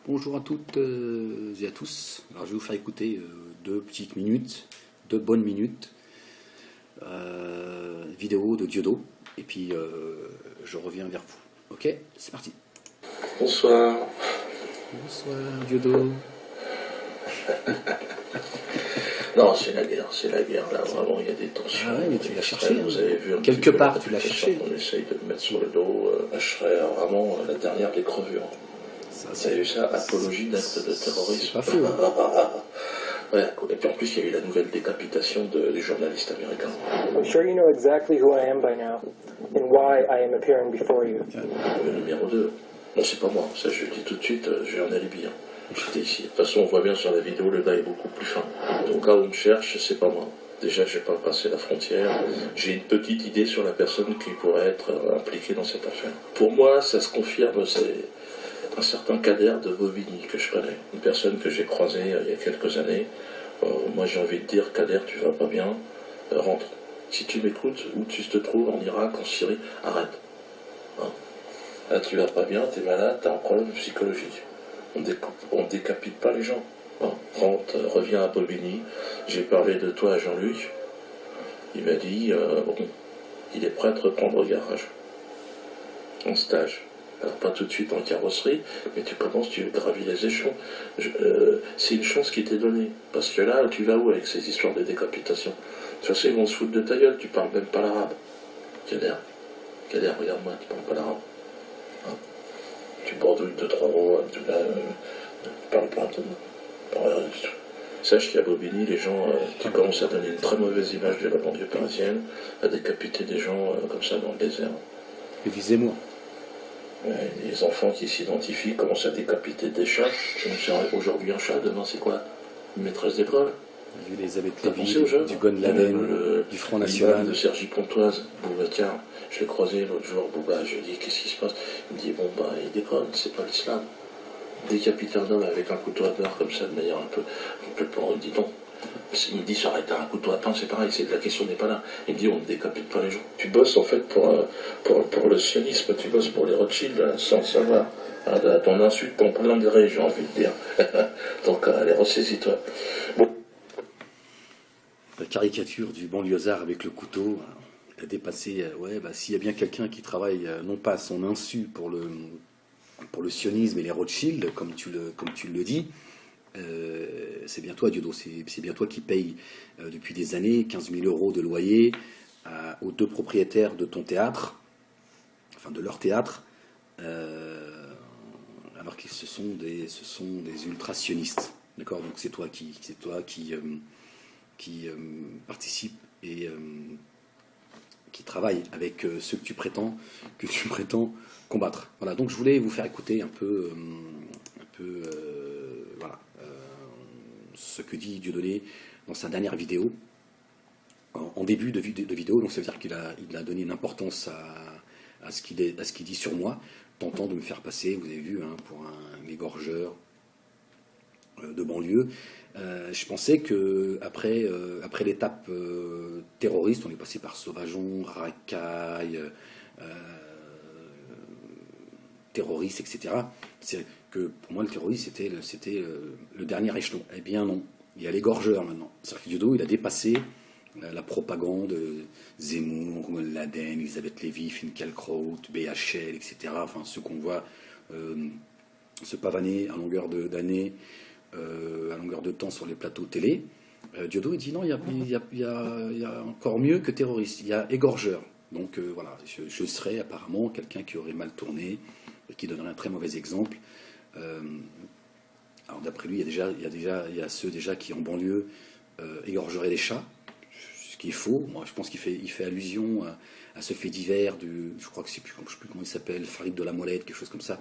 Bonjour à toutes et à tous. Alors je vais vous faire écouter deux petites minutes, deux bonnes minutes, vidéo de Diodo, et puis je reviens vers vous. Ok, c'est parti. Bonsoir. Bonsoir Diodo. Non, c'est la guerre, là, vraiment, il y a des tensions. Ah ouais, mais tu l'as cherché, Vous avez vu quelque part, tu l'as cherché. On essaye de me mettre sur le dos, je serais vraiment la dernière des crevures. Vous avez vu ça, apologie d'acte de terrorisme. C'est pas faux. Hein. Ouais, et puis en plus, il y a eu la nouvelle décapitation du journaliste américain. I'm sure you know exactly who I am by now and why I am appearing before you. Le numéro 2. Non, c'est pas moi, ça je le dis tout de suite, j'ai un alibi. J'étais ici. De toute façon, on voit bien sur la vidéo, le gars est beaucoup plus fin. Donc là où on me cherche, c'est pas moi. Déjà, j'ai pas passé la frontière. J'ai une petite idée sur la personne qui pourrait être impliquée dans cette affaire. Pour moi, ça se confirme, c'est un certain Kader de Bobigny que je connais. Une personne que j'ai croisée il y a quelques années. Moi, j'ai envie de dire, Kader, tu vas pas bien, rentre. Si tu m'écoutes, où tu te trouves, en Irak, en Syrie, arrête. Hein? Là, tu vas pas bien, t'es malade, t'as un problème psychologique. On décapite pas les gens. Bon, rentre, reviens à Bobigny. J'ai parlé de toi à Jean-Luc. Il m'a dit, bon, il est prêt à te reprendre au garage. En stage. Alors pas tout de suite en carrosserie, mais tu commences, tu gravis les échelons. C'est une chance qui t'est donnée. Parce que là, tu vas où avec ces histoires de décapitation? De toute façon, ils vont se foutre de ta gueule, tu parles même pas l'arabe. Kader, regarde-moi, tu parles pas l'arabe. Hein? Tu bordouilles 2-3 mots, tu parles pas tout. Sache qu'à Bobigny, les gens, tu commences à donner une très mauvaise image de la banlieue parisienne, à décapiter des gens comme ça dans le désert. Et visez-moi. Les enfants qui s'identifient commencent à décapiter des chats. Aujourd'hui un chat, demain c'est quoi? Une maîtresse d'école. J'ai vu Elisabeth Lévy, du Gon Laden, du Front National. De Sergi Pontoise, Boubacar, je l'ai croisé l'autre jour, Bouba, je lui ai dit qu'est-ce qui se passe? Il me dit bon bah il déconne, c'est pas l'islam. Décapiter un homme avec un couteau à beurre comme ça de manière un peu complètement, il me dit non. Il me dit ça aurait été un couteau à pain, c'est pareil, la question n'est pas là. Il me dit on ne décapite pas les gens. Tu bosses en fait pour le sionisme, tu bosses pour les Rothschild sans le savoir. Ton insulte, ton plein gré, j'ai envie de dire. Donc allez, ressaisis-toi. Bon. La caricature du banlieusard avec le couteau, il a dépassé, ouais, bah, s'il y a bien quelqu'un qui travaille non pas à son insu pour le sionisme et les Rothschild, comme tu le dis, c'est bien toi, Diodo, c'est bien toi qui paye depuis des années 15 000 € de loyer aux deux propriétaires de ton théâtre, enfin de leur théâtre, alors que ce sont des ultra-sionistes. D'accord? Donc c'est toi qui participe et qui travaille avec ceux que tu prétends combattre. Voilà, donc je voulais vous faire écouter un peu voilà, ce que dit Dieudonné dans sa dernière vidéo, en début de vidéo, donc ça veut dire qu'il a donné une importance à ce qu'il dit sur moi, tentant de me faire passer, vous avez vu, hein, pour un égorgeur de banlieue. Je pensais que après l'étape terroriste, on est passé par Sauvageon, Racaille, terroriste, etc. C'est que pour moi le terroriste c'était le dernier échelon. Eh bien non, il y a l'égorgeur maintenant. C'est-à-dire que Diodo, il a dépassé la propagande, Zemmour, Laden, Elisabeth Lévy, Finkielkraut, BHL, etc. Enfin ceux qu'on voit se pavaner à longueur d'année, à longueur de temps sur les plateaux télé. Diodo, il dit non, il y a encore mieux que terroriste, il y a égorgeur. Donc voilà, je serais apparemment quelqu'un qui aurait mal tourné, qui donnerait un très mauvais exemple. Alors d'après lui, il y a ceux déjà qui en banlieue égorgeraient les chats, ce qui est faux. Moi, je pense qu'il fait allusion à ce fait divers je crois que je sais plus comment il s'appelle, Farid de la Molette, quelque chose comme ça,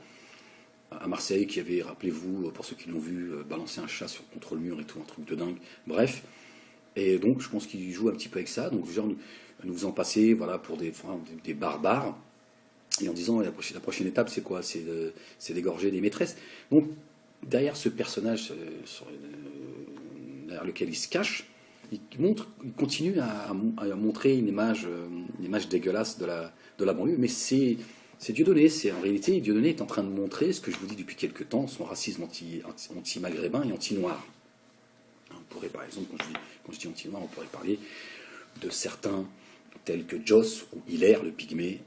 à Marseille, qui avait, rappelez-vous, pour ceux qui l'ont vu, balancer un chat contre le mur et tout, un truc de dingue. Bref. Et donc, je pense qu'il joue un petit peu avec ça. Donc, genre, nous faisant passer, voilà, pour des barbares. Et en disant, la prochaine étape, c'est quoi? C'est d'égorger des maîtresses. Donc, derrière ce personnage derrière lequel il se cache, il continue à montrer une image dégueulasse de la banlieue. Mais c'est C'est Dieudonné. En réalité, Dieudonné est en train de montrer ce que je vous dis depuis quelque temps, son racisme anti-maghrébin et anti-noir. On pourrait, par exemple, quand je dis anti-noir, on pourrait parler de certains tels que Joss ou Hilaire, le pygmée,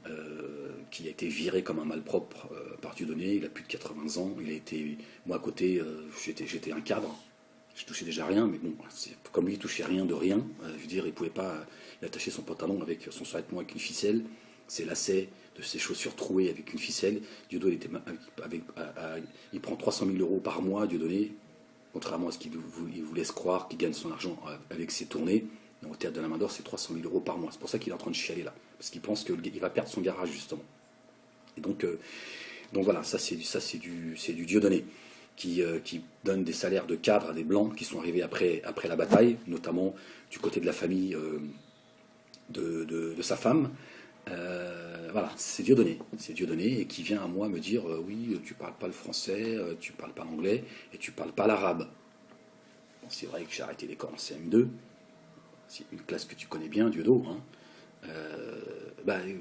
qui a été viré comme un malpropre par Dieudonné. Il a plus de 80 ans. Il a été, moi à côté, j'étais un cadre. Je touchais déjà rien, mais bon, comme lui, il touchait rien de rien. Je veux dire, il pouvait pas attacher son pantalon avec son survêtement avec une ficelle, ses lacets de ses chaussures trouées avec une ficelle. Dieudonné il prend 300 000 euros par mois, Dieudonné, contrairement à ce qu'il vous laisse croire, qu'il gagne son argent avec ses tournées. Au théâtre de la Main d'Or, c'est 300 000 euros par mois. C'est pour ça qu'il est en train de chialer là, parce qu'il pense qu'il va perdre son garage justement. Et donc voilà, ça c'est du Dieudonné qui donne des salaires de cadres à des blancs qui sont arrivés après la bataille, notamment du côté de la famille de sa femme. Voilà, c'est Dieudonné et qui vient à moi me dire oui, tu parles pas le français, tu parles pas l'anglais et tu parles pas l'arabe. Bon, c'est vrai que j'ai arrêté l'école en CM2. C'est une classe que tu connais bien, Diodo. Hein.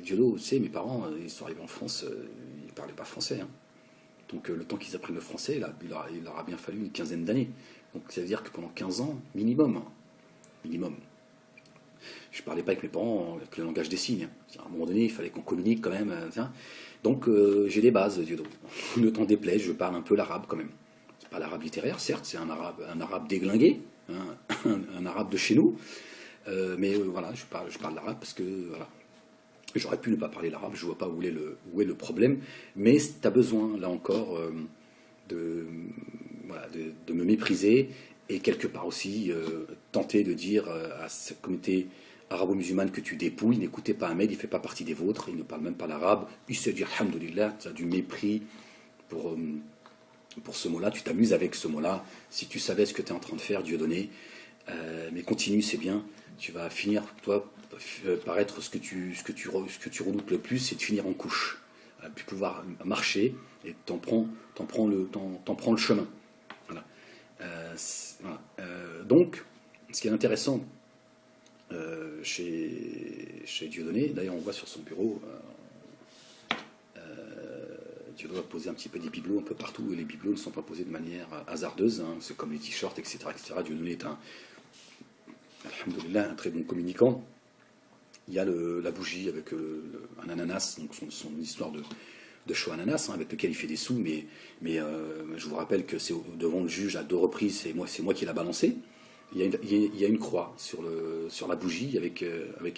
Diodo, tu sais, mes parents, ils sont arrivés en France, ils ne parlaient pas français. Hein. Donc le temps qu'ils apprennent le français, là, il leur a bien fallu une quinzaine d'années. Donc ça veut dire que pendant 15 ans, minimum. Je ne parlais pas avec mes parents avec le langage des signes. À un moment donné, il fallait qu'on communique quand même. Donc j'ai des bases, Diodo. Ne t'en déplaise, je parle un peu l'arabe quand même. C'est pas l'arabe littéraire, certes, c'est un arabe déglingué, hein, un arabe de chez nous. Mais voilà, je parle l'arabe parce que voilà, j'aurais pu ne pas parler l'arabe, je ne vois pas où est le problème, mais tu as besoin, là encore, de me mépriser et quelque part aussi tenter de dire à cette communauté arabo-musulmane que tu dépouilles, n'écoutez pas Ahmed, il ne fait pas partie des vôtres, il ne parle même pas l'arabe, il sait dire alhamdoulilah, tu as du mépris pour ce mot-là, tu t'amuses avec ce mot-là, si tu savais ce que tu es en train de faire, Dieudonné, mais continue, c'est bien. Tu vas finir, toi, par être ce que tu redoutes le plus, c'est de finir en couche. Puis pouvoir marcher et t'en prends le chemin. Voilà. Donc, ce qui est intéressant chez Dieudonné, d'ailleurs on voit sur son bureau, Dieudonné a posé un petit peu des bibelots un peu partout, et les bibelots ne sont pas posés de manière hasardeuse, hein, c'est comme les t-shirts, etc. Dieudonné est alhamdoulilah, un très bon communicant. Il y a la bougie avec un ananas, donc son histoire de show ananas, hein, avec lequel il fait des sous, mais je vous rappelle que c'est devant le juge à 2 reprises, c'est moi qui l'a balancé. Il y a une croix sur la bougie avec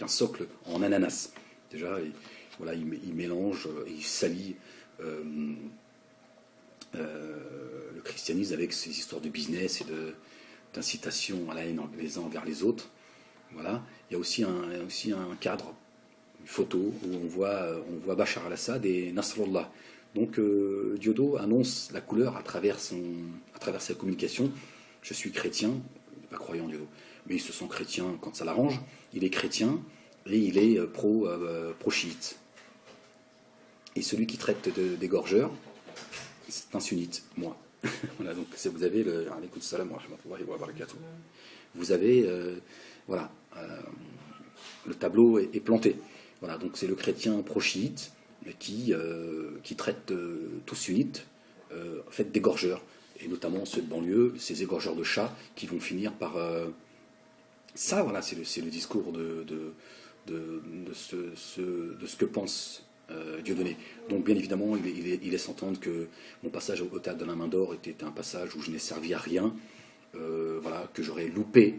un socle en ananas. Déjà, il mélange, il salit le christianisme avec ses histoires de business et d'incitation à la haine les uns envers les autres. Voilà. Il y a aussi un cadre, une photo où on voit Bachar al-Assad et Nasrallah. Donc Diodo annonce la couleur à travers sa communication. Je suis chrétien, il n'est pas croyant Diodo, mais il se sent chrétien quand ça l'arrange. Il est chrétien et il est pro-chiite. Et celui qui traite d'égorgeur, c'est un sunnite, moi. Voilà, donc vous avez alaykoum salam wa rahmatullahi wa barakatuh. Vous avez le tableau est planté. Voilà, donc c'est le chrétien pro-chiite qui traite tous sunnites fait d'égorgeurs, et notamment ceux de banlieue, ces égorgeurs de chats qui vont finir par ça. Voilà, c'est le discours de ce que pense Dieudonné. Donc bien évidemment, il laisse entendre que mon passage au théâtre de la Main d'Or était un passage où je n'ai servi à rien, que j'aurais loupé,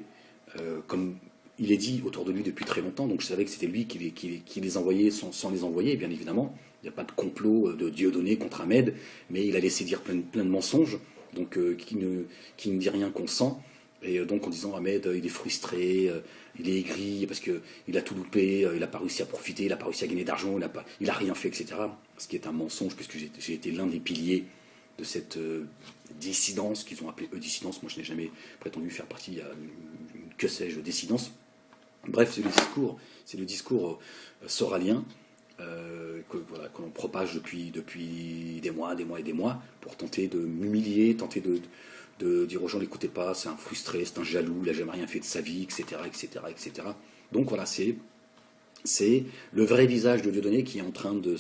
comme il est dit autour de lui depuis très longtemps. Donc je savais que c'était lui qui les envoyait sans les envoyer, bien évidemment. Il n'y a pas de complot de Dieudonné contre Ahmed, mais il a laissé dire plein de mensonges, donc qui ne dit rien qu'on sent. Et donc en disant Ahmed, il est frustré, il est aigri parce qu'il a tout loupé, il n'a pas réussi à profiter, il n'a pas réussi à gagner d'argent, il a rien fait, etc. Ce qui est un mensonge, puisque j'ai été l'un des piliers de cette dissidence qu'ils ont appelée dissidence. Moi je n'ai jamais prétendu faire partie à que sais-je, dissidence. Bref, c'est le discours soralien que l'on propage depuis des mois et des mois pour tenter de m'humilier, tenter de dire aux gens n'écoutez pas, c'est un frustré, c'est un jaloux, il n'a jamais rien fait de sa vie, etc. Donc voilà, c'est C'est le vrai visage de Dieudonné qui est en train de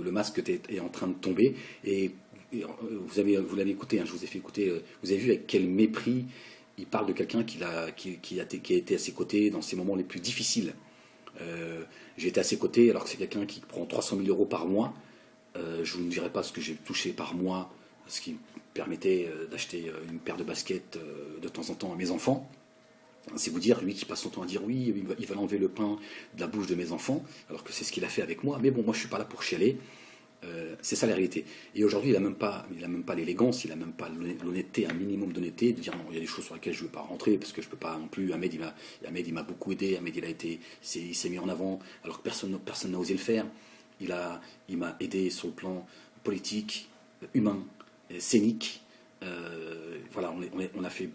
le masque est en train de tomber. Et vous l'avez écouté, hein, je vous ai fait écouter, vous avez vu avec quel mépris il parle de quelqu'un qui a été à ses côtés dans ses moments les plus difficiles. J'ai été à ses côtés alors que c'est quelqu'un qui prend 300 000 euros par mois. Je vous ne dirai pas ce que j'ai touché par mois, ce qui me permettait d'acheter une paire de baskets de temps en temps à mes enfants. C'est vous dire, lui qui passe son temps à dire oui, il va enlever le pain de la bouche de mes enfants, alors que c'est ce qu'il a fait avec moi. Mais bon, moi je suis pas là pour chialer. C'est ça la réalité. Et aujourd'hui, il n'a même pas l'élégance, il n'a même pas l'honnêteté, un minimum d'honnêteté, de dire non, il y a des choses sur lesquelles je ne veux pas rentrer, parce que je ne peux pas non plus. Ahmed, il m'a beaucoup aidé, Ahmed, il s'est mis en avant, alors que personne n'a osé le faire. Il m'a aidé sur le plan politique, humain, scénique. Voilà, on a fait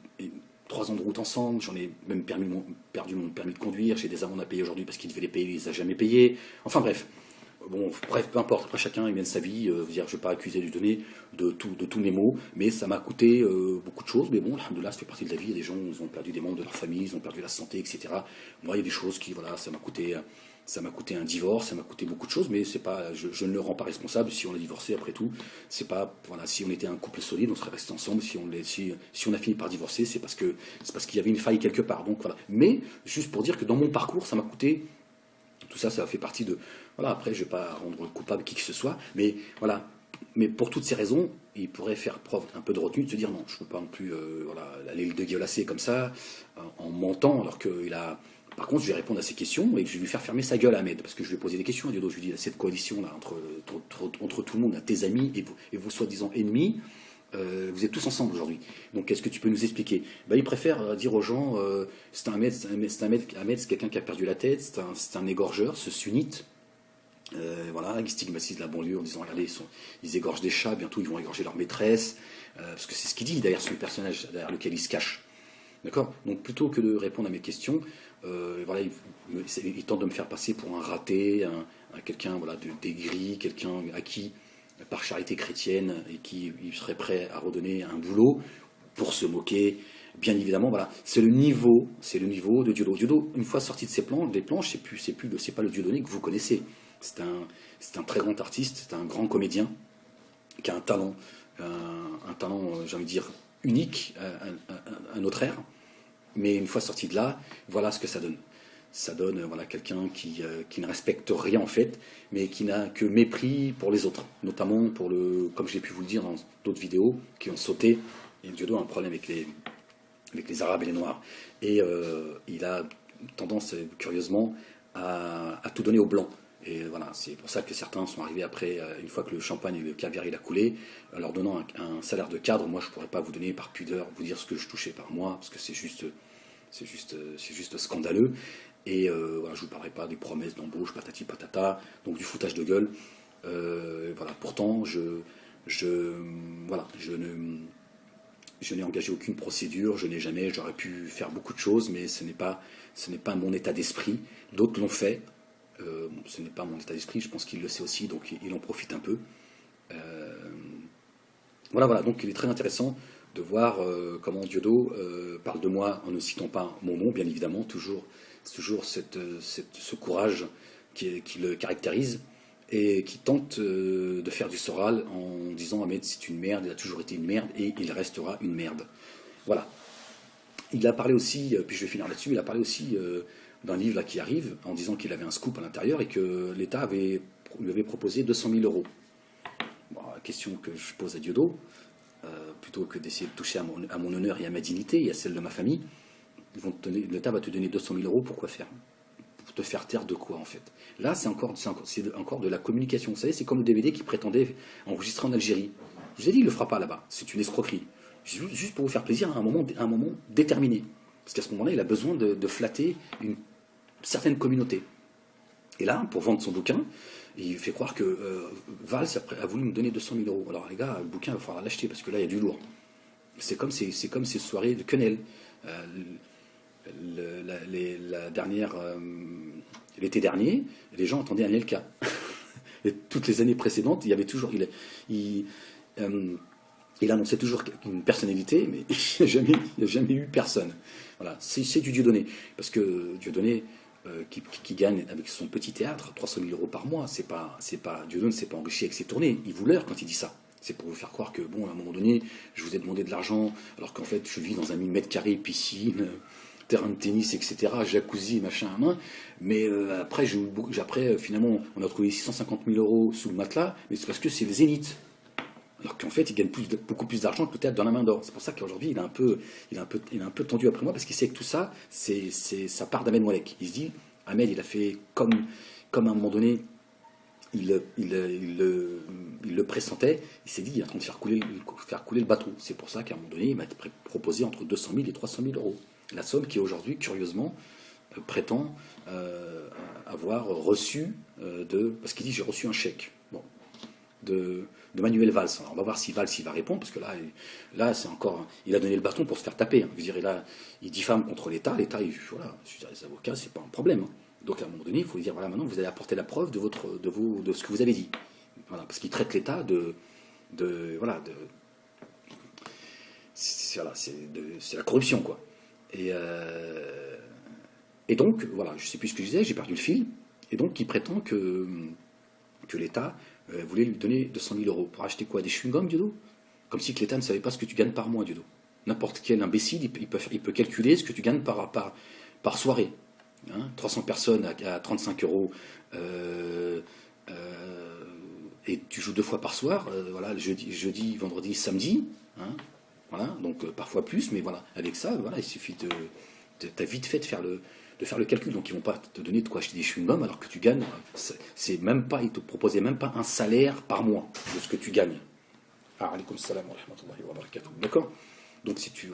3 ans de route ensemble, j'en ai même perdu mon permis de conduire, j'ai des amendes à payer aujourd'hui parce qu'il devait les payer, il les a jamais payés. Enfin bref. Bon, bref, peu importe, après chacun il mène sa vie, je ne vais pas accuser Dieudonné de tous mes maux, mais ça m'a coûté beaucoup de choses, mais bon, alhamdoulilah, ça fait partie de la vie, des gens ils ont perdu des membres de leur famille, ils ont perdu la santé, etc. Moi, il y a des choses qui, voilà, ça m'a coûté un divorce, ça m'a coûté beaucoup de choses, mais c'est pas, je ne le rends pas responsable si on a divorcé après tout, c'est pas, voilà, si on était un couple solide, on serait resté ensemble, si on a fini par divorcer, c'est parce qu'il y avait une faille quelque part, donc voilà. Mais, juste pour dire que dans mon parcours, ça m'a coûté. Tout ça, ça fait partie de... Voilà, après, je ne vais pas rendre coupable qui que ce soit, mais voilà. Mais pour toutes ces raisons, il pourrait faire preuve un peu de retenue, de se dire non, je ne peux pas non plus aller le dégueulasser comme ça, en mentant, alors qu'il a... Par contre, je vais répondre à ses questions et je vais lui faire fermer sa gueule à Ahmed, parce que je lui ai posé des questions à Diodo. Je lui ai dit, cette coalition-là, entre tout le monde, tes amis et vos soi-disant ennemis, vous êtes tous ensemble aujourd'hui. Donc, qu'est-ce que tu peux nous expliquer? Il préfère dire aux gens c'est Ahmed, c'est quelqu'un qui a perdu la tête, c'est un égorgeur, ce sunnite. Voilà, il stigmatise la banlieue en disant regardez, ils égorgent des chats, bientôt ils vont égorger leur maîtresse. Parce que c'est ce qu'il dit derrière son personnage, derrière lequel il se cache. D'accord? Donc, plutôt que de répondre à mes questions, voilà, il tente de me faire passer pour un raté, quelqu'un voilà, d'aigri, quelqu'un à qui par charité chrétienne et qui serait prêt à redonner un boulot pour se moquer, bien évidemment, voilà. C'est le niveau de Diodo. Diodo, une fois sorti de des planches, c'est pas le Dieudonné que vous connaissez. C'est un très grand artiste, c'est un grand comédien qui a un talent, j'ai envie de dire, unique à notre ère. Mais une fois sorti de là, voilà ce que ça donne. Ça donne voilà, quelqu'un qui ne respecte rien en fait, mais qui n'a que mépris pour les autres, notamment pour comme j'ai pu vous le dire dans d'autres vidéos, qui ont sauté. Et Diodo a un problème avec les Arabes et les Noirs. Et il a tendance, curieusement, à tout donner aux Blancs. Et voilà, c'est pour ça que certains sont arrivés après, une fois que le champagne et le caviar il a coulé, en leur donnant un salaire de cadre. Moi, je ne pourrais pas vous donner par pudeur, vous dire ce que je touchais par mois, parce que c'est juste scandaleux. Et voilà, je ne vous parlerai pas des promesses d'embauche, patati patata, donc du foutage de gueule. Voilà, pourtant, je n'ai engagé aucune procédure, j'aurais pu faire beaucoup de choses, mais ce n'est pas mon état d'esprit. D'autres l'ont fait. Ce n'est pas mon état d'esprit, je pense qu'il le sait aussi, donc il en profite un peu. Voilà, donc il est très intéressant de voir comment Diodo parle de moi en ne citant pas mon nom, bien évidemment, toujours ce courage qui le caractérise et qui tente de faire du Soral en disant Ahmed c'est une merde, il a toujours été une merde et il restera une merde. Voilà. Il a parlé aussi, puis je vais finir là-dessus, il a parlé aussi d'un livre là, qui arrive en disant qu'il avait un scoop à l'intérieur et que l'État lui avait proposé 200 000 euros. Bon, la question que je pose à Diodo, plutôt que d'essayer de toucher à mon honneur et à ma dignité et à celle de ma famille, l'État va te donner 200 000 euros, pourquoi faire? Pour te faire taire de quoi en fait? Là, c'est encore de la communication. Vous savez, c'est comme le DVD qui prétendait enregistrer en Algérie. Je vous ai dit, il ne le fera pas là-bas. C'est une escroquerie. Juste pour vous faire plaisir à un moment déterminé. Parce qu'à ce moment-là, il a besoin de flatter une certaine communauté. Et là, pour vendre son bouquin, il fait croire que Valls a voulu me donner 200 000 euros. Alors les gars, le bouquin, il va falloir l'acheter parce que là, il y a du lourd. C'est comme ces soirées de quenelle. L'été dernier, les gens attendaient un Anelka. Et toutes les années précédentes, il y avait toujours... Il annonçait toujours une personnalité, mais il n'y a jamais eu personne. Voilà, c'est du Dieudonné. Parce que Dieudonné, qui gagne avec son petit théâtre 300 000 euros par mois. Dieudonné ne s'est pas enrichi avec ses tournées. Il vous leurre quand il dit ça. C'est pour vous faire croire que, bon, à un moment donné, je vous ai demandé de l'argent, alors qu'en fait, je vis dans un 1000 mètres carrés, piscine, terrain de tennis, etc., jacuzzi, machin à main. Mais après, finalement, on a trouvé 650 000 euros sous le matelas, mais c'est parce que c'est le Zénith. Alors qu'en fait, il gagne beaucoup plus d'argent que le théâtre dans la main d'or. C'est pour ça qu'aujourd'hui, il est un peu tendu après moi, parce qu'il sait que tout ça, ça part d'Ahmed Moalek. Il se dit, Ahmed, il a fait comme à un moment donné, il le pressentait, il s'est dit, il est en train de faire couler le bateau. C'est pour ça qu'à un moment donné, il m'a proposé entre 200 000 et 300 000 euros. La somme qui aujourd'hui, curieusement, prétend avoir reçu parce qu'il dit, j'ai reçu un chèque. Bon. De Manuel Valls. Alors on va voir si Valls il va répondre, parce que là c'est encore, il a donné le bâton pour se faire taper. Hein. Je dirais là, il diffame contre l'État. L'État, voilà, les avocats, c'est pas un problème. Hein. Donc à un moment donné, il faut dire, voilà, maintenant vous allez apporter la preuve de ce que vous avez dit. Voilà, parce qu'il traite l'État c'est la corruption, quoi. Et donc, voilà, je sais plus ce que je disais, j'ai perdu le fil. Et donc, il prétend que l'État voulait lui donner 200 000 euros. Pour acheter quoi? Des chewing-gums, Diodo? Comme si que l'État ne savait pas ce que tu gagnes par mois, Diodo. N'importe quel imbécile, il peut calculer ce que tu gagnes par soirée. Hein, 300 personnes à 35 euros, et tu joues 2 fois par soir, voilà, jeudi, vendredi, samedi, hein, voilà, donc parfois plus, mais voilà, avec ça, voilà, il suffit t'as vite fait de faire le calcul. Donc ils vont pas te donner de quoi acheter des chewing-gums alors que tu gagnes, c'est même pas, ils te proposaient même pas un salaire par mois de ce que tu gagnes. Ah, alaykoum salam wa rahmatullahi wa barakatuh. D'accord? Donc si tu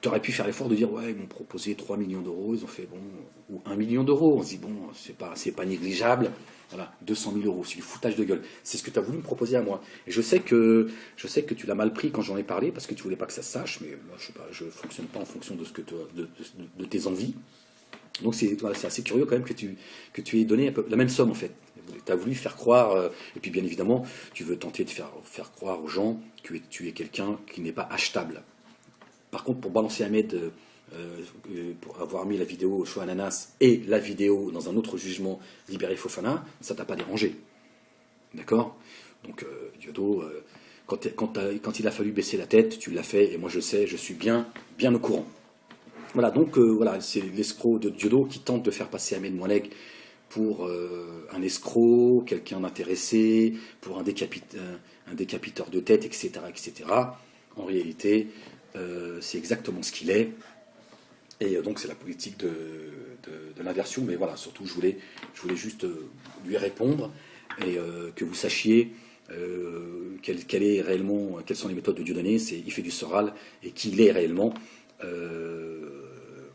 aurais pu faire l'effort de dire, ouais, ils m'ont proposé 3 millions d'euros, ils ont fait, bon, ou 1 million d'euros, on se dit, bon, c'est pas négligeable, voilà, 200 000 euros, c'est du foutage de gueule. C'est ce que tu as voulu me proposer à moi. Et je sais que tu l'as mal pris quand j'en ai parlé, parce que tu voulais pas que ça se sache, mais moi, je sais pas, je fonctionne pas en fonction de de tes envies. Donc c'est assez curieux quand même que tu aies donné un peu la même somme en fait. Tu as voulu faire croire, et puis bien évidemment, tu veux tenter de faire croire aux gens que tu es quelqu'un qui n'est pas achetable. Par contre, pour balancer Ahmed, pour avoir mis la vidéo au choix ananas et la vidéo dans un autre jugement libéré Fofana, ça t'a pas dérangé. D'accord? Donc Diodo, quand il a fallu baisser la tête, tu l'as fait, et moi je sais, je suis bien au courant. Voilà, donc voilà, c'est l'escroc de Diodo qui tente de faire passer Ahmed Moalek pour un escroc, quelqu'un d'intéressé, pour un décapiteur de tête, etc., etc. En réalité, c'est exactement ce qu'il est. Et donc c'est la politique de l'inversion. Mais voilà, surtout je voulais juste lui répondre et que vous sachiez quelles sont les méthodes de Dieudonné. Il fait du Soral, et qui il est réellement.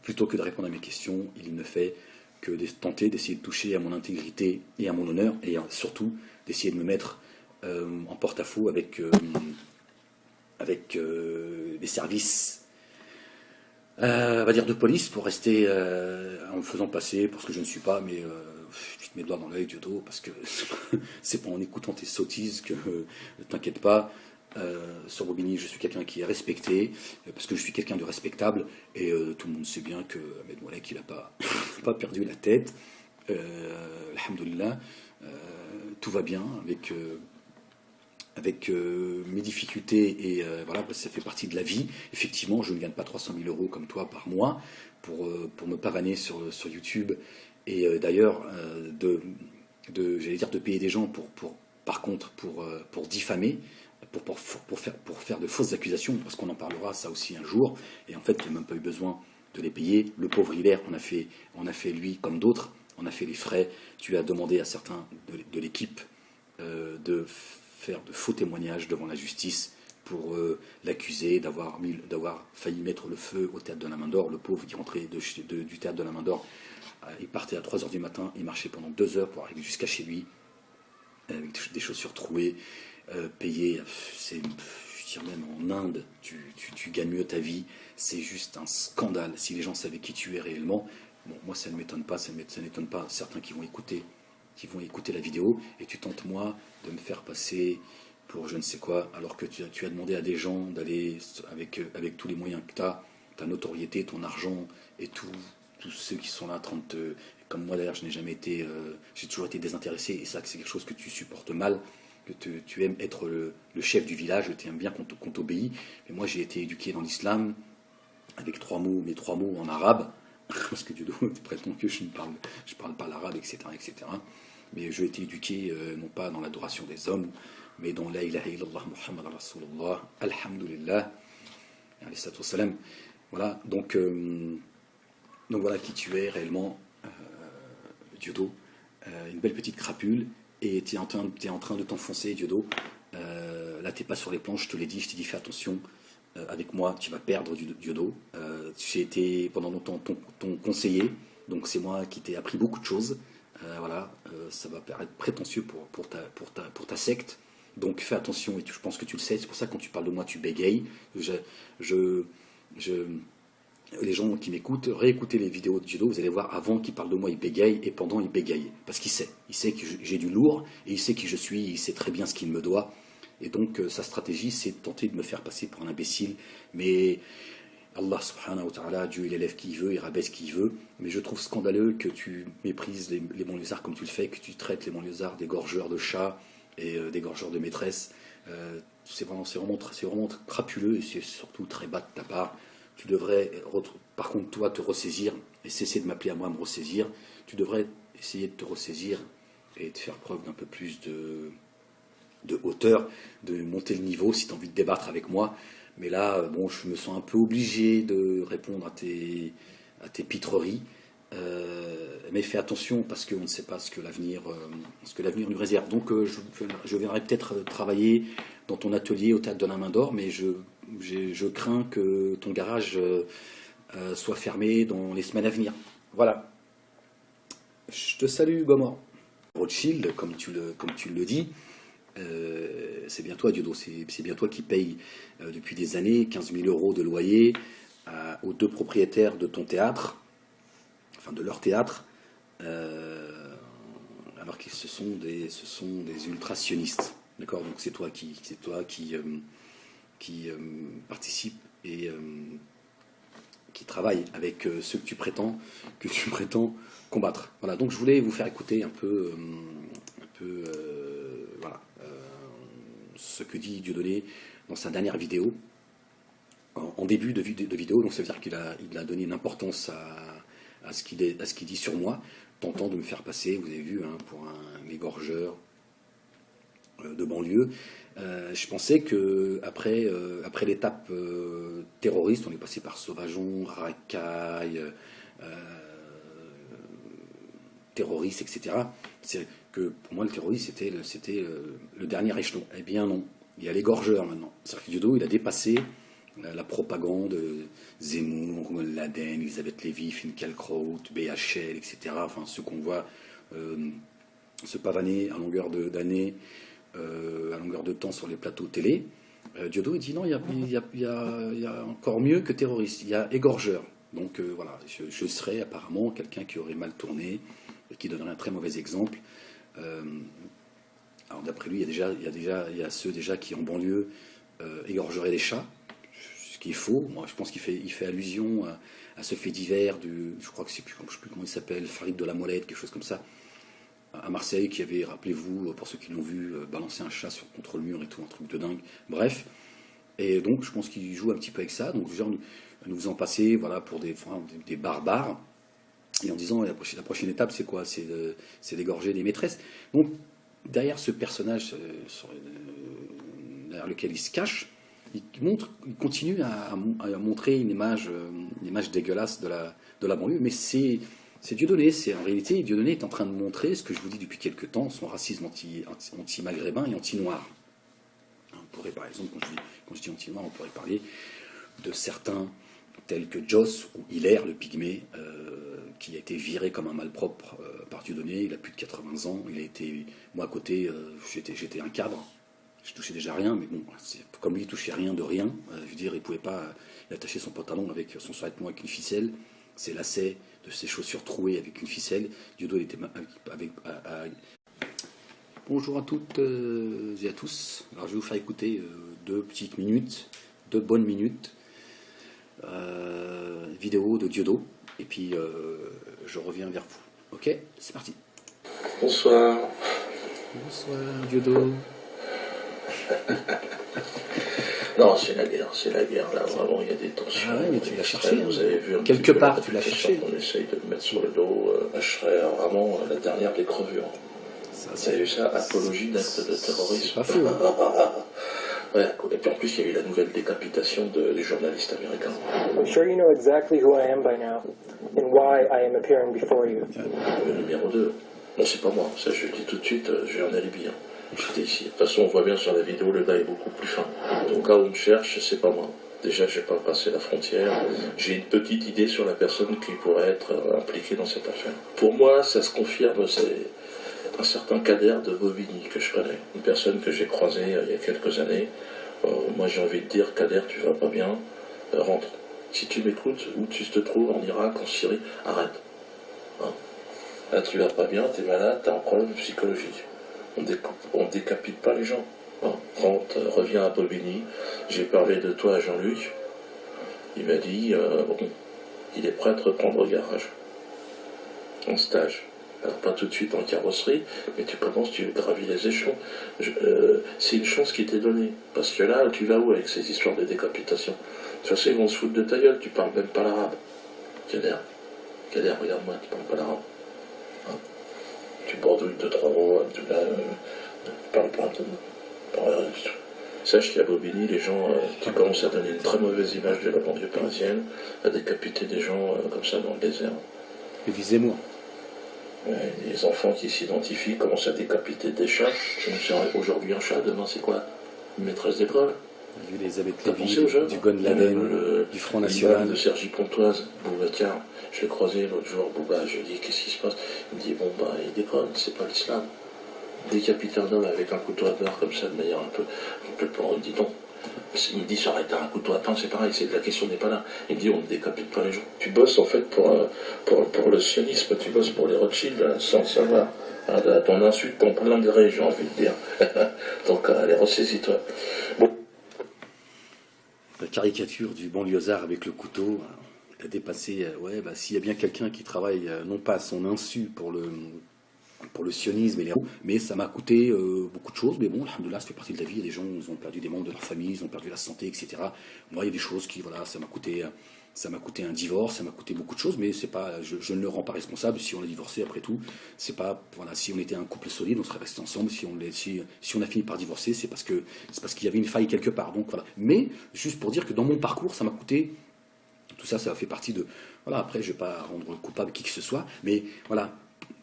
Plutôt que de répondre à mes questions, il ne fait que tenter d'essayer de toucher à mon intégrité et à mon honneur, et surtout d'essayer de me mettre en porte-à-faux avec des services, on va dire, de police, pour rester en me faisant passer pour ce que je ne suis pas. Mais je te mets le doigt dans l'œil, Diodo, parce que c'est pas en écoutant tes sottises que ne t'inquiète pas. Sur Bobigny, je suis quelqu'un qui est respecté, parce que je suis quelqu'un de respectable, et tout le monde sait bien que Ahmed Moalek, il n'a pas perdu la tête. Alhamdoulilah, tout va bien avec mes difficultés, et voilà, ça fait partie de la vie. Effectivement, je ne gagne pas 300 000 euros comme toi par mois pour me pavaner sur YouTube, et d'ailleurs j'allais dire de payer des gens par contre pour diffamer, pour faire de fausses accusations, parce qu'on en parlera ça aussi un jour. Et en fait, il n'a même pas eu besoin de les payer. Le pauvre Hilaire, on a fait lui comme d'autres, on a fait les frais. Tu as demandé à certains de l'équipe de faire de faux témoignages devant la justice pour l'accuser d'avoir failli mettre le feu au théâtre de la Main d'Or. Le pauvre, il rentrait du théâtre de la Main d'Or, il partait à 3h du matin, il marchait pendant 2 heures pour arriver jusqu'à chez lui, avec des chaussures trouées, payé, je dirais même en Inde, tu gagnes mieux ta vie. C'est juste un scandale. Si les gens savaient qui tu es réellement, bon, moi ça ne m'étonne pas, ça n'étonne pas certains qui vont écouter la vidéo, et tu tentes, moi, de me faire passer pour je ne sais quoi, alors que tu as demandé à des gens d'aller avec tous les moyens que tu as, ta notoriété, ton argent et tout, tous ceux qui sont là, comme moi d'ailleurs, je n'ai jamais été, j'ai toujours été désintéressé, et ça, c'est quelque chose que tu supportes mal, que tu aimes être le chef du village, tu aimes bien qu'on t'obéit. Mais moi, j'ai été éduqué dans l'islam avec mes 3 mots en arabe, parce que Dieu prétend que je parle pas l'arabe, etc., etc. Mais j'ai été éduqué non pas dans l'adoration des hommes, mais dans la ilaha illallah Muhammad Rasulullah, alhamdulillah, alayhi salatu wassalam. Voilà, donc voilà qui tu es réellement, Diodo, une belle petite crapule, et tu es en train de t'enfoncer, Diodo. Là, tu n'es pas sur les planches, je te l'ai dit, je t'ai dit, fais attention, avec moi, tu vas perdre, Diodo. J'ai été pendant longtemps ton conseiller, donc c'est moi qui t'ai appris beaucoup de choses. Voilà, ça va paraître prétentieux pour ta secte, donc fais attention, et je pense que tu le sais, c'est pour ça que quand tu parles de moi, tu bégayes. Les gens qui m'écoutent, réécoutez les vidéos de Diodo, vous allez voir, avant qu'il parle de moi, il bégaye, et pendant, il bégaye. Parce qu'il sait que j'ai du lourd, et il sait qui je suis, il sait très bien ce qu'il me doit. Et donc, sa stratégie, c'est de tenter de me faire passer pour un imbécile. Mais Allah subhanahu wa ta'ala, Dieu, il élève qui il veut, il rabaisse qui il veut. Mais je trouve scandaleux que tu méprises les banlieusards comme tu le fais, que tu traites les banlieusards d'égorgeurs de chats et d'égorgeurs de maîtresses. C'est vraiment crapuleux, et c'est surtout très bas de ta part. Tu devrais, par contre, toi, te ressaisir et cesser de m'appeler à moi à me ressaisir. Tu devrais essayer de te ressaisir et de faire preuve d'un peu plus de hauteur, de monter le niveau si tu as envie de débattre avec moi. Mais là, bon, je me sens un peu obligé de répondre à tes pitreries. Mais fais attention, parce qu'on ne sait pas ce que l'avenir nous réserve. Donc je viendrai peut-être travailler dans ton atelier au théâtre de la Main d'Or, mais je crains que ton garage soit fermé dans les semaines à venir. Voilà. Je te salue, Gomor. Rothschild, comme tu le dis, c'est bien toi, Diodo, c'est bien toi qui paye depuis des années 15 000 € de loyer aux 2 propriétaires de ton théâtre, enfin de leur théâtre, alors que ce sont des ultra-sionistes. D'accord, donc c'est toi qui participe et qui travaille avec ceux que tu prétends combattre. Voilà, donc je voulais vous faire écouter un peu voilà, ce que dit Dieudonné dans sa dernière vidéo, en début de vidéo. Donc ça veut dire qu'il a donné une importance à ce qu'il dit sur moi, tentant de me faire passer, vous avez vu, hein, pour un égorgeur de banlieue. Je pensais que après l'étape terroriste, on est passé par Sauvageon, Racaille, terroriste, etc. C'est que pour moi le terroriste c'était le dernier échelon. Eh bien non, il y a l'égorgeur maintenant. C'est-à-dire que Diodo, il a dépassé la propagande, Zemmour, Laden, Elisabeth Lévy, Finkielkraut, BHL, etc. Enfin ceux qu'on voit se pavaner à longueur d'année, à longueur de temps sur les plateaux télé. Diodo, il dit non, il y a encore mieux que terroriste, il y a égorgeur. Donc voilà, je serais apparemment quelqu'un qui aurait mal tourné et qui donnerait un très mauvais exemple. Alors d'après lui, il y a ceux déjà qui en banlieue égorgeraient les chats, ce qui est faux. Moi, je pense qu'il fait allusion à ce fait divers je crois que je sais plus comment il s'appelle, Farid de la Molette, quelque chose comme ça, à Marseille, qui avait, rappelez-vous, pour ceux qui l'ont vu, balancer un chat contre le mur et tout, un truc de dingue. Bref. Et donc, je pense qu'il joue un petit peu avec ça. Donc, genre, nous faisant passer, voilà, pour des barbares. Et en disant, la prochaine étape, c'est quoi? C'est d'égorger des maîtresses. Donc, derrière ce personnage derrière lequel il se cache, il continue à montrer une image dégueulasse de la banlieue. Mais c'est Dieudonné. En réalité, Dieudonné est en train de montrer ce que je vous dis depuis quelque temps, son racisme anti-maghrébin et anti-noir. On pourrait, par exemple, quand je dis anti-noir, on pourrait parler de certains tels que Joss ou Hilaire, le pygmée, qui a été viré comme un malpropre par Dieudonné. Il a plus de 80 ans. Il a été, moi à côté, j'étais un cadre. Je touchais déjà rien, mais bon, comme lui, il touchait rien de rien. Je veux dire, il pouvait pas attacher son pantalon avec son sous-vêtement avec une ficelle, ses lacets de ses chaussures trouées avec une ficelle. Diodo était avec. Bonjour à toutes et à tous. Alors je vais vous faire écouter 2 bonnes minutes, vidéo de Diodo. et puis je reviens vers vous. Ok, c'est parti. Bonsoir. Bonsoir, Diodo. Non, c'est la guerre, là, vraiment, il y a des tensions. Ah ouais, mais tu l'as cherché, hein. Vous avez vu un Quelque petit peu part, la tu l'as réputation cherché. qu'on essaye de me mettre sur le dos. Je serais vraiment la dernière des crevures. Ça, Vous avez vu ça, apologie d'actes de terrorisme. C'est pas faux. Hein. Ouais, et puis en plus, il y a eu la nouvelle décapitation du journaliste américain. I'm sure you know exactly who I am by now and why I am appearing before you. Le numéro 2. Non, c'est pas moi, ça je le dis tout de suite, j'ai un alibi. Hein. J'étais ici. De toute façon, on voit bien sur la vidéo, le gars est beaucoup plus fin. Donc, cas où on me cherche, c'est pas moi. Déjà, j'ai pas passé la frontière. J'ai une petite idée sur la personne qui pourrait être impliquée dans cette affaire. Pour moi, ça se confirme, c'est un certain Kader de Bobigny que je connais. Une personne que j'ai croisée il y a quelques années. Moi, j'ai envie de dire, Kader, tu vas pas bien, rentre. Si tu m'écoutes, où tu te trouves, en Irak, en Syrie, arrête. Hein. Là, tu vas pas bien, t'es malade, t'as un problème psychologique. On décapite pas les gens. Hein. Rentre, reviens à Bobigny. J'ai parlé de toi à Jean-Luc. Il m'a dit, bon, il est prêt à te reprendre au garage. En stage. Alors pas tout de suite en carrosserie, mais tu gravis les échelons. C'est une chance qui t'est donnée. Parce que là, tu vas où avec ces histoires de décapitation? De toute façon, ils vont se foutre de ta gueule, tu parles même pas l'arabe. Kader, regarde-moi, tu parles pas l'arabe. Hein, tu bordouilles 2-3 mots, tu parles pas tout. Sache qu'à Bobigny, les gens, tu commences à donner une très mauvaise image de la banlieue parisienne, à décapiter des gens comme ça dans le désert. Et visez-moi. Les enfants qui s'identifient commencent à décapiter des chats. Je me serais aujourd'hui un chat, demain c'est quoi? Une maîtresse d'école? Elisabeth T'as pensé aux Lévy, jeunes? du Gon Laden, du Front National. De Sergi Pontoise, Bouba, tiens, je l'ai croisé l'autre jour, Bouba, je lui ai dit qu'est-ce qui se passe? Il me dit bon bah il déconne, c'est pas l'islam. Décapiter un homme avec un couteau à beurre comme ça de manière un peu pour il dit non. Il me dit ça aurait été un couteau à pain, c'est pareil, la question n'est pas là. Il me dit on ne décapite pas les gens. Tu bosses en fait pour le sionisme, tu bosses pour les Rothschild sans le savoir. À ton insulte, ton plein gré, j'ai envie de dire. Donc allez, ressaisis-toi. Bon. La caricature du banlieusard avec le couteau, il a dépassé. Ouais, bah, s'il y a bien quelqu'un qui travaille non pas à son insu pour le sionisme, mais ça m'a coûté beaucoup de choses. Mais bon, alhamdoulilah, ça fait partie de la vie. Les gens ils ont perdu des membres de leur famille, ils ont perdu la santé, etc. Moi, il y a des choses qui, voilà, ça m'a coûté un divorce, ça m'a coûté beaucoup de choses, mais c'est pas, je ne le rends pas responsable. Si on a divorcé, après tout, c'est pas, voilà, si on était un couple solide, on serait resté ensemble. Si on a fini par divorcer, c'est parce qu'il y avait une faille quelque part. Donc voilà. Mais juste pour dire que dans mon parcours, ça m'a coûté. Tout ça, ça fait partie de. Voilà. Après, je vais pas rendre coupable qui que ce soit, mais voilà.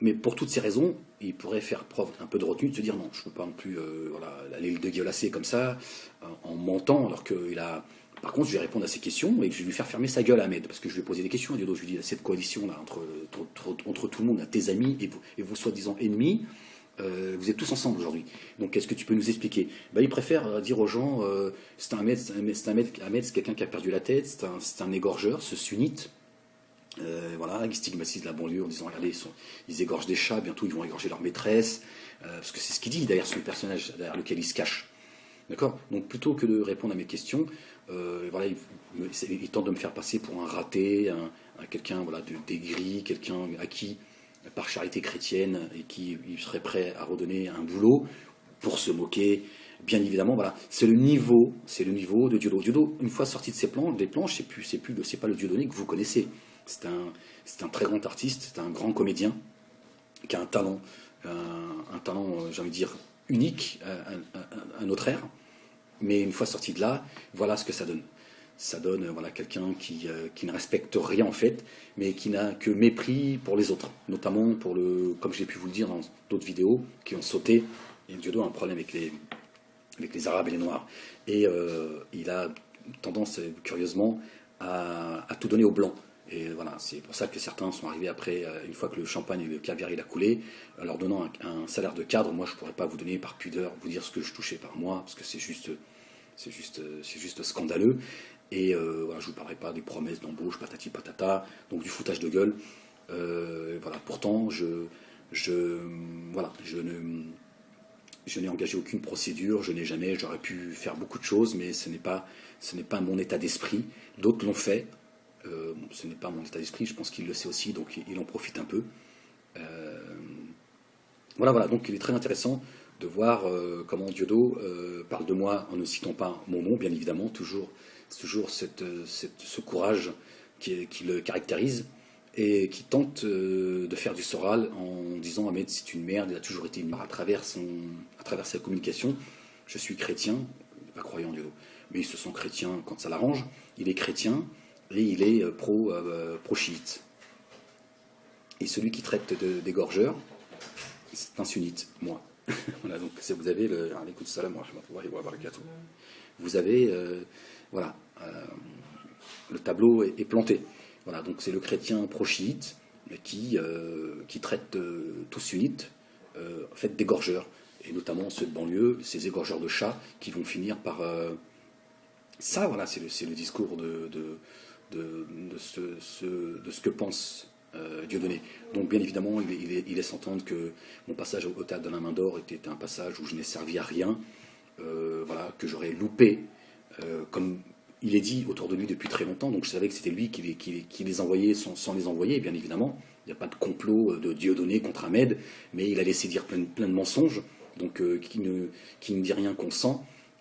Mais pour toutes ces raisons, il pourrait faire preuve un peu de retenue, de se dire non, je ne peux pas non plus aller le dégueulasser comme ça, en mentant, alors qu'il a. Par contre, je vais répondre à ses questions et je vais lui faire fermer sa gueule à Ahmed, parce que je lui ai posé des questions à Diodo. Je lui ai dit, cette coalition-là, entre tout le monde, tes amis et vos soi-disant ennemis, vous êtes tous ensemble aujourd'hui. Donc, est-ce que tu peux nous expliquer? Il préfère dire aux gens, c'est Ahmed, c'est quelqu'un qui a perdu la tête, c'est un égorgeur, ce sunnite. Voilà, ils stigmatisent la banlieue en disant regardez, ils égorgent des chats, bientôt ils vont égorger leur maîtresse, parce que c'est ce qu'il dit derrière son personnage, derrière lequel il se cache. D'accord? Donc plutôt que de répondre à mes questions, voilà, il tente de me faire passer pour un raté, quelqu'un voilà, d'aigri, quelqu'un à qui, par charité chrétienne, et qui il serait prêt à redonner un boulot pour se moquer. Bien évidemment, voilà, c'est le niveau de Diodo. Diodo, une fois sorti de ses planches, c'est pas le Dieudonné que vous connaissez. C'est un très grand artiste, c'est un grand comédien qui a un talent, j'ai envie de dire, unique à notre ère. Mais une fois sorti de là, voilà ce que ça donne. Ça donne voilà, quelqu'un qui ne respecte rien en fait, mais qui n'a que mépris pour les autres. Notamment pour comme j'ai pu vous le dire dans d'autres vidéos, qui ont sauté. Et Diodo a un problème avec les Arabes et les Noirs. Et il a tendance, curieusement, à tout donner aux Blancs. Et voilà, c'est pour ça que certains sont arrivés après, une fois que le champagne et le caviar il a coulé, leur donnant un salaire de cadre. Moi, je ne pourrais pas vous donner par pudeur, vous dire ce que je touchais par mois, parce que c'est juste scandaleux. Et voilà, je ne vous parlerai pas des promesses d'embauche, patati patata, donc du foutage de gueule. Voilà, pourtant, je n'ai engagé aucune procédure, j'aurais pu faire beaucoup de choses, mais ce n'est pas mon état d'esprit. D'autres l'ont fait. Bon, ce n'est pas mon état d'esprit, je pense qu'il le sait aussi, donc il en profite un peu. Voilà, donc il est très intéressant de voir comment Diodo parle de moi en ne citant pas mon nom, bien évidemment, toujours ce courage qui le caractérise, et qui tente de faire du Soral en disant Ahmed c'est une merde, il a toujours été une merde. À travers sa communication, je suis chrétien, il n'est pas croyant Diodo, mais il se sent chrétien quand ça l'arrange, il est chrétien et il est pro-chiite. Et celui qui traite d'égorgeur, c'est un sunnite, moi. Voilà, donc vous avez vous avez le tableau est planté. Voilà, donc c'est le chrétien pro-chiite qui traite tous sunnites fait d'égorgeurs, et notamment ceux de banlieue, ces égorgeurs de chats qui vont finir par ça. Voilà, c'est le discours de ce que pense Dieudonné. Donc bien évidemment, il laisse entendre que mon passage au théâtre de la Main d'Or était un passage où je n'ai servi à rien, que j'aurais loupé, comme il est dit autour de lui depuis très longtemps, donc je savais que c'était lui qui les envoyait sans les envoyer, bien évidemment. Il n'y a pas de complot de Dieudonné contre Ahmed, mais il a laissé dire plein de mensonges, donc qui ne dit rien qu'on sent.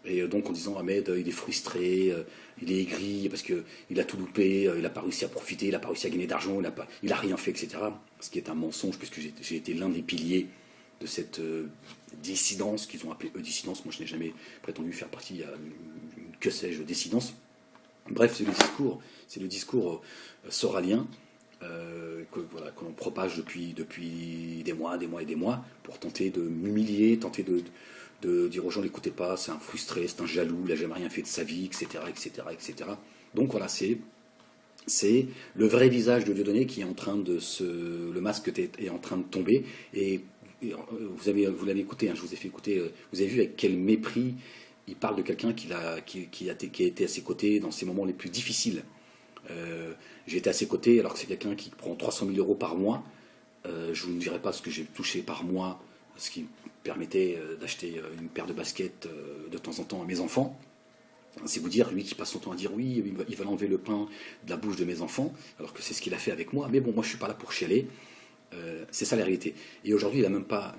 Et donc en disant Ahmed, il est frustré, il est aigri parce qu'il a tout loupé, il n'a pas réussi à profiter, il n'a pas réussi à gagner d'argent, il n'a rien fait, etc. Ce qui est un mensonge, puisque j'ai été l'un des piliers de cette dissidence qu'ils ont appelée eux dissidence. Moi je n'ai jamais prétendu faire partie à que sais-je, dissidence. Bref, c'est le discours soralien que l'on propage depuis des mois et des mois pour tenter de m'humilier, tenter de dire aux gens l'écoutez pas, c'est un frustré, c'est un jaloux, il n'a jamais rien fait de sa vie, etc. Donc voilà, c'est le vrai visage de Dieudonné qui est en train le masque est en train de tomber. Et vous l'avez écouté, je vous ai fait écouter, vous avez vu avec quel mépris il parle de quelqu'un qui a été à ses côtés dans ses moments les plus difficiles. J'ai été à ses côtés alors que c'est quelqu'un qui prend 300 000 euros par mois. Je vous ne dirai pas ce que j'ai touché par mois, ce qui permettait d'acheter une paire de baskets de temps en temps à mes enfants. C'est vous dire, lui qui passe son temps à dire oui, il va enlever le pain de la bouche de mes enfants, alors que c'est ce qu'il a fait avec moi. Mais bon, moi je suis pas là pour chialer. C'est ça la réalité. Et aujourd'hui, il n'a même pas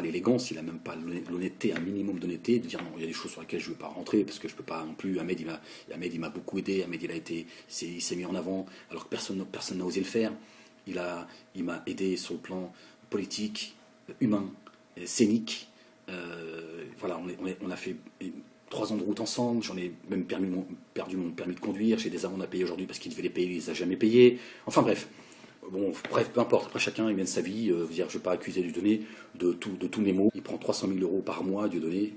l'élégance, il n'a même pas l'honnêteté, un minimum d'honnêteté, de dire non, il y a des choses sur lesquelles je ne veux pas rentrer, parce que je ne peux pas non plus. Ahmed, il m'a beaucoup aidé, Ahmed, il s'est mis en avant, alors que personne n'a osé le faire. Il m'a aidé sur le plan politique, humain, scénique. On a fait 3 ans de route ensemble, j'en ai même perdu mon permis de conduire, j'ai des amendes à payer aujourd'hui parce qu'il devait les payer, il les a jamais payés. Enfin bref. Bon, bref, peu importe. Après, chacun il mène sa vie. Je ne vais pas accuser Dieudonné de tous mes maux. Il prend 300 000 euros par mois, Dieudonné,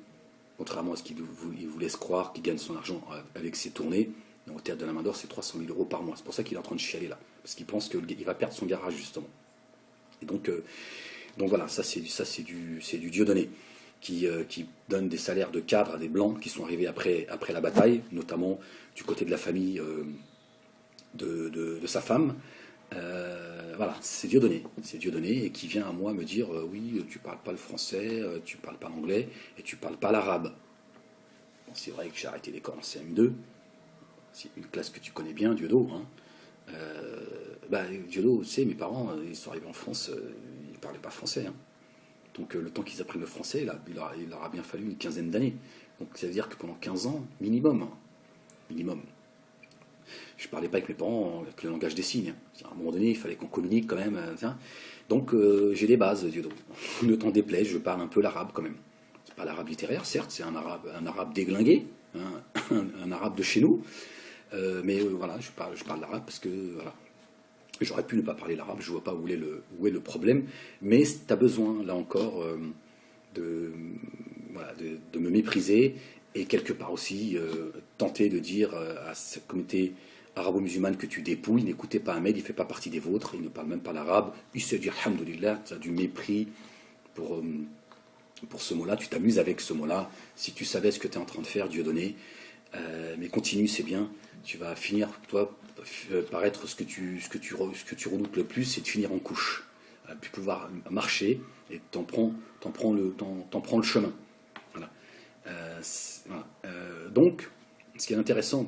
contrairement à ce qu'il vous laisse croire, qu'il gagne son argent avec ses tournées. Au théâtre de la Main d'Or, c'est 300 000 euros par mois. C'est pour ça qu'il est en train de chialer là, parce qu'il pense qu'il va perdre son garage justement. Et donc voilà, ça c'est du Dieudonné qui donne des salaires de cadres à des blancs qui sont arrivés après la bataille, notamment du côté de la famille de sa femme. Voilà, c'est Dieudonné, et qui vient à moi me dire oui, tu parles pas le français, tu parles pas l'anglais et tu parles pas l'arabe. Bon, c'est vrai que j'ai arrêté l'école en CM2, c'est une classe que tu connais bien, Diodo. Diodo, tu sais, mes parents, ils sont arrivés en France, ils parlaient pas français. Donc le temps qu'ils apprennent le français, là, il leur a bien fallu une quinzaine d'années. Donc ça veut dire que pendant 15 ans, minimum. Je ne parlais pas avec mes parents avec le langage des signes. À un moment donné, il fallait qu'on communique quand même. Donc j'ai des bases, Diodo. Le temps déplaise, je parle un peu l'arabe quand même. C'est pas l'arabe littéraire, certes, c'est un arabe déglingué, un arabe de chez nous. Mais voilà, je parle l'arabe parce que voilà. J'aurais pu ne pas parler l'arabe, je ne vois pas où est le problème. Mais tu as besoin, là encore, de me mépriser et quelque part aussi tenter de dire à cette communauté arabo-musulmane que tu dépouilles, n'écoutez pas Ahmed, il ne fait pas partie des vôtres, il ne parle même pas l'arabe, il se dit alhamdoulilah, tu as du mépris pour ce mot-là, tu t'amuses avec ce mot-là, si tu savais ce que tu es en train de faire, Dieudonné, mais continue, c'est bien, tu vas finir, toi, par être ce que tu redoutes le plus, c'est de finir en couche, puis pouvoir marcher, et t'en prends le chemin. Voilà. Donc, ce qui est intéressant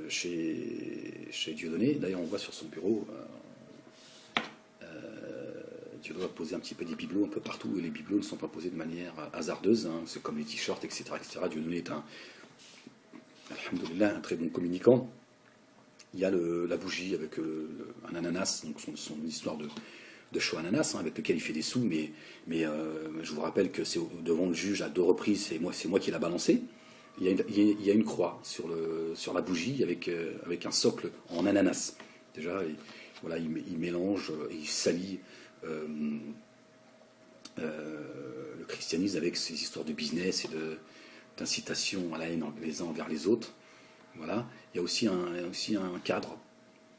chez Dieudonné. D'ailleurs, on voit sur son bureau, Dieudonné a posé un petit peu des bibelots un peu partout, et les bibelots ne sont pas posés de manière hasardeuse, hein. C'est comme les t-shirts, etc., etc. Dieudonné est alhamdoulilah, un très bon communicant. Il y a la bougie avec un ananas, donc son histoire de choix ananas, hein, avec lequel il fait des sous, mais je vous rappelle que c'est devant le juge à 2 reprises, c'est moi qui l'a balancé. Il y a une croix sur la bougie avec un socle en ananas. Déjà, voilà, il mélange, il salit le christianisme avec ces histoires de business et d'incitation à la haine les uns envers les autres. Voilà. Il y a aussi un cadre,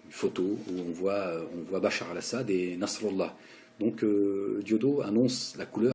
une photo où on voit Bachar al-Assad et Nasrallah. Donc Diodo annonce la couleur